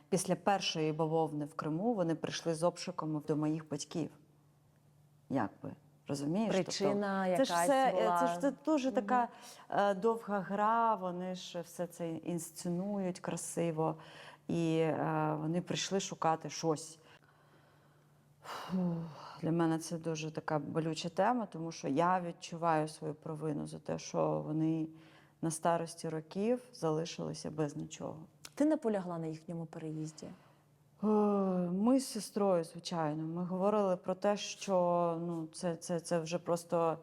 після першої бавовни в Криму вони прийшли з обшуками до моїх батьків. Якби. Розумієш? Причина тобто, це якась ж все, була. це ж це дуже така довга гра, вони ж все це інсценують красиво. І вони прийшли шукати щось. Для мене це дуже така болюча тема, тому що я відчуваю свою провину за те, що вони на старості років залишилися без нічого. Ти наполягла на їхньому переїзді? Ми з сестрою, звичайно, ми говорили про те, що це вже просто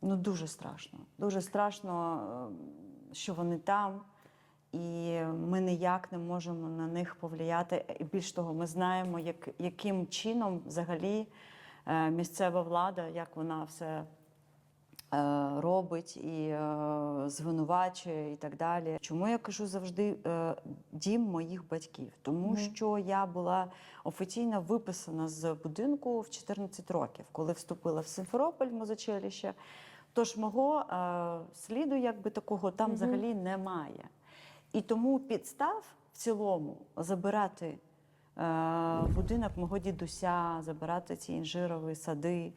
дуже страшно. Дуже страшно, що вони там, і ми ніяк не можемо на них повлияти. І більш того, ми знаємо, яким чином взагалі місцева влада, як вона все робить і звинувачує і так далі. Чому я кажу завжди дім моїх батьків? Тому що я була офіційно виписана з будинку в 14 років, коли вступила в Симферополь, музичилище. Тож мого сліду якби такого там взагалі немає. І тому підстав в цілому забирати будинок мого дідуся, забирати ці інжирові сади,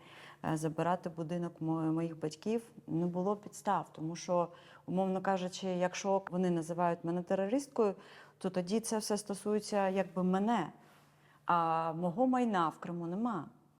забирати будинок моїх батьків не було підстав. Тому що, умовно кажучи, якщо вони називають мене терористкою, то тоді це все стосується якби мене. А мого майна в Криму нема.